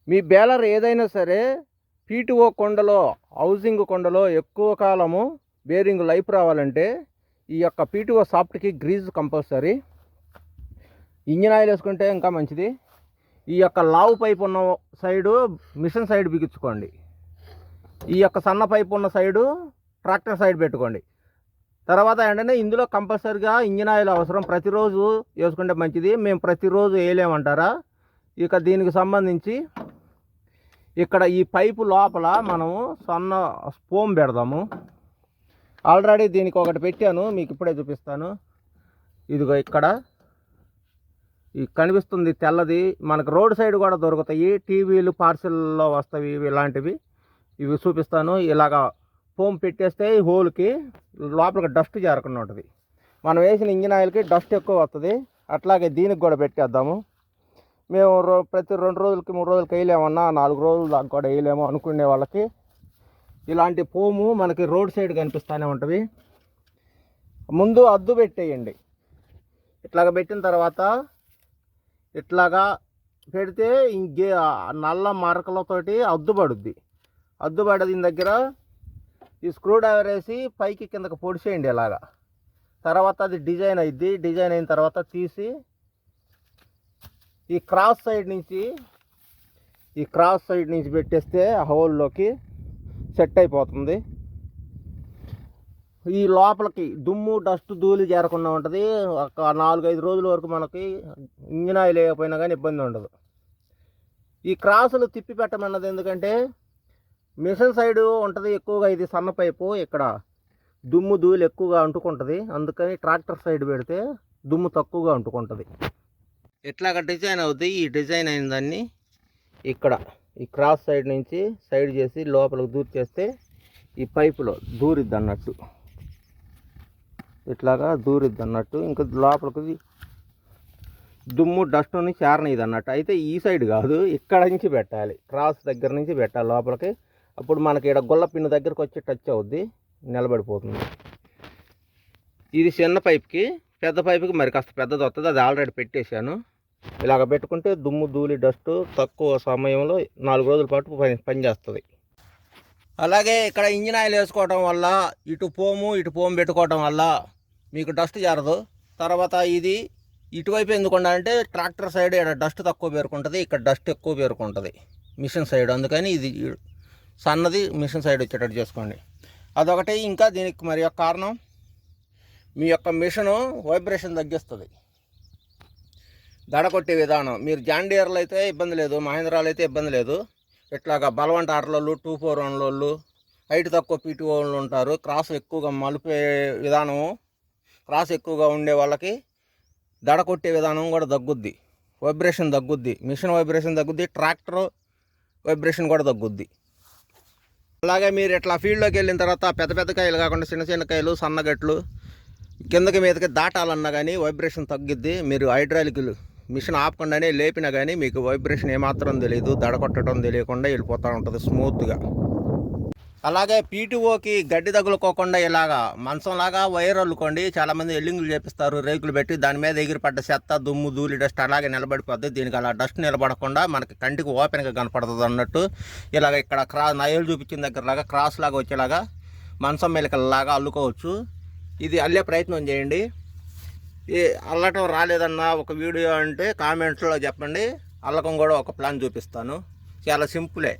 మీ baler ఏదైనా సరే PTO కొండలో హౌసింగ్ కొండలో ఎక్కువ కాలము బేరింగ్ లైఫ్ రావాలంటే ఈ యొక్క పీటీఓ సాఫ్ట్కి గ్రీజ్ కంపల్సరీ. ఇంజిన్ ఆయిల్ వేసుకుంటే ఇంకా మంచిది. ఈ యొక్క లావు పైపు ఉన్న సైడు మిషన్ సైడ్ బిగించుకోండి. ఈ యొక్క సన్న పైపు ఉన్న సైడు ట్రాక్టర్ సైడ్ పెట్టుకోండి. తర్వాత ఏంటంటే ఇందులో కంపల్సరీగా ఇంజిన్ ఆయిల్ అవసరం, ప్రతిరోజు వేసుకుంటే మంచిది. మేము ప్రతిరోజు వేయలేమంటారా? ఇక దీనికి సంబంధించి ఇక్కడ ఈ పైపు లోపల మనము సన్న స్పోమ్ పెడదాము. ఆల్రెడీ దీనికి ఒకటి పెట్టాను, మీకు ఇప్పుడే చూపిస్తాను. ఇదిగో ఇక్కడ కనిపిస్తుంది తెల్లది. మనకు రోడ్ సైడ్ కూడా దొరుకుతాయి, టీవీలు పార్సిల్లో వస్తాయి ఇలాంటివి. ఇవి చూపిస్తాను. ఇలాగా ఫోమ్ పెట్టేస్తే ఈ హోల్కి లోపలికి డస్ట్ చేరకుండా ఉంటుంది. మనం వేసిన ఇంజిన్ ఆయిల్కి డస్ట్ ఎక్కువ వస్తుంది. అట్లాగే దీనికి కూడా పెట్టేద్దాము. మేము ప్రతి 2 రోజులకి 3 రోజులకి వేయలేమన్నా 4 రోజులు దాకా కూడా వేయలేము అనుకునే వాళ్ళకి ఇలాంటి ఫోము మనకి రోడ్ సైడ్ కనిపిస్తూనే ఉంటుంది. ముందు అద్దు పెట్టేయండి. ఇట్లాగ పెట్టిన తర్వాత ఇట్లాగా పెడితే ఇంకే నల్ల మరకలతోటి అద్దు పడుద్ది. అద్దు పడిన దగ్గర ఈ స్క్రూ డ్రైవర్ వేసి పైకి కిందకి పొడిచేయండి ఇలాగా. తర్వాత అది డిజైన్ అయింది. డిజైన్ అయిన తర్వాత తీసి ఈ క్రాస్ సైడ్ నుంచి పెట్టేస్తే ఆ హోల్లోకి సెట్ అయిపోతుంది. ఈ లోపలికి దుమ్ము డస్ట్ ధూళి చేరకుండా ఉంటుంది. ఒక 4-5 రోజుల వరకు మనకి ఇంజిన్ ఆయిల్ వేయకపోయినా కానీ ఇబ్బంది ఉండదు. ఈ క్రాసులు తిప్పి పెట్టమన్నది ఎందుకంటే మిషన్ సైడు ఉంటుంది ఎక్కువగా. ఇది సన్న పైపు, ఇక్కడ దుమ్ము ధూళి ఎక్కువగా అంటుకుంటుంది. అందుకని ట్రాక్టర్ సైడ్ పెడితే దుమ్ము తక్కువగా అంటుకుంటుంది. ఇట్లాగ డిజైన్ అవుద్ది. ఈ డిజైన్ అయిన దాన్ని ఇక్కడ ఈ క్రాస్ సైడ్ నుంచి సైడ్ చేసి లోపలికి దూరి చేస్తే ఈ పైపులో దూరిద్ది అన్నట్టు. ఇట్లాగా దూరిద్ది అన్నట్టు. ఇంకా లోపలికి దుమ్ము డస్ట్ని చేరనిది అన్నట్టు. అయితే ఈ సైడ్ కాదు, ఇక్కడ నుంచి పెట్టాలి. క్రాస్ దగ్గర నుంచి పెట్టాలి లోపలికి. అప్పుడు మనకి ఇక్కడ గొల్ల పిన్ను దగ్గరకు వచ్చి టచ్ అవుద్ది, నిలబడిపోతుంది. ఇది చిన్న పైప్కి, పెద్ద పైపుకి మరి కాస్త పెద్దది వస్తుంది. అది ఆల్రెడీ పెట్టేశాను. ఇలాగ పెట్టుకుంటే దుమ్ము ధూళి డస్ట్ తక్కువ సమయంలో 4 రోజుల పాటు పనిచేస్తుంది. అలాగే ఇక్కడ ఇంజిన్ ఆయిల్ వేసుకోవటం వల్ల ఇటు పోము పెట్టుకోవటం వల్ల మీకు డస్ట్ చేరదు. తర్వాత ఇది ఇటువైపు ఎందుకు ఉండాలంటే ట్రాక్టర్ సైడ్ ఇక్కడ డస్ట్ తక్కువ పేరుకుంటుంది, ఇక్కడ డస్ట్ ఎక్కువ పేరుకుంటుంది మిషన్ సైడ్. అందుకని ఇది సన్నది మిషన్ సైడ్ వచ్చేటట్టు చేసుకోండి. అదొకటి. ఇంకా దీనికి మరి ఒక కారణం, మీ యొక్క మిషను వైబ్రేషన్ తగ్గిస్తుంది. దడకొట్టే విధానం మీరు జాన్ డీర్లు అయితే ఇబ్బంది లేదు, మహేంద్రాలు అయితే ఇబ్బంది లేదు. ఇట్లాగా బలవంట ఆటలోళ్ళు 241 వాళ్ళు హైట్ తక్కువ పీటీ వాళ్ళు ఉంటారు. క్రాస్ ఎక్కువగా మలిపే విధానము, క్రాస్ ఎక్కువగా ఉండే వాళ్ళకి దడ కొట్టే విధానం కూడా తగ్గుద్ది, వైబ్రేషన్ తగ్గుద్ది. మిషన్ వైబ్రేషన్ తగ్గుద్ది, ట్రాక్టర్ వైబ్రేషన్ కూడా తగ్గుద్ది. అలాగే మీరు ఇట్లా ఫీల్డ్లోకి వెళ్ళిన తర్వాత పెద్ద పెద్ద కాయలు కాకుండా చిన్న చిన్న కాయలు సన్నగట్లు కిందకి మీదకి దాటాలన్నా కానీ వైబ్రేషన్ తగ్గిద్ది. మీరు హైడ్రాలిక్ మిషన్ ఆపకుండానే లేపినా కానీ మీకు వైబ్రేషన్ ఏమాత్రం తెలియదు, దడ కొట్టడం తెలియకుండా వెళ్ళిపోతూ ఉంటుంది స్మూత్గా. అలాగే పీటీఓకి గడ్డి తగులుకోకుండా ఇలాగా మంచంలాగా వైర్ అల్లుకోండి. చాలామంది ఎల్లింగులు చేపిస్తారు రేకులు పెట్టి, దాని మీద ఎగిరిపడ్డ చెత్త దుమ్ము ధూళి డస్ట్ అలాగే నిలబడిపోద్ది. దీనికి అలా డస్ట్ నిలబడకుండా మనకి కంటికి ఓపెన్గా కనపడుతుంది అన్నట్టు ఇలాగ ఇక్కడ నయలు చూపించిన దగ్గర లాగా క్రాస్ లాగా వచ్చేలాగా మంచం మెలికల్లాగా అల్లుకోవచ్చు. ఇది అల్లే ప్రయత్నం చేయండి. అల్లటం రాలేదన్న ఒక వీడియో అంటే కామెంట్స్లో చెప్పండి, అల్లకం కూడా ఒక ప్లాన్ చూపిస్తాను. చాలా సింపులే.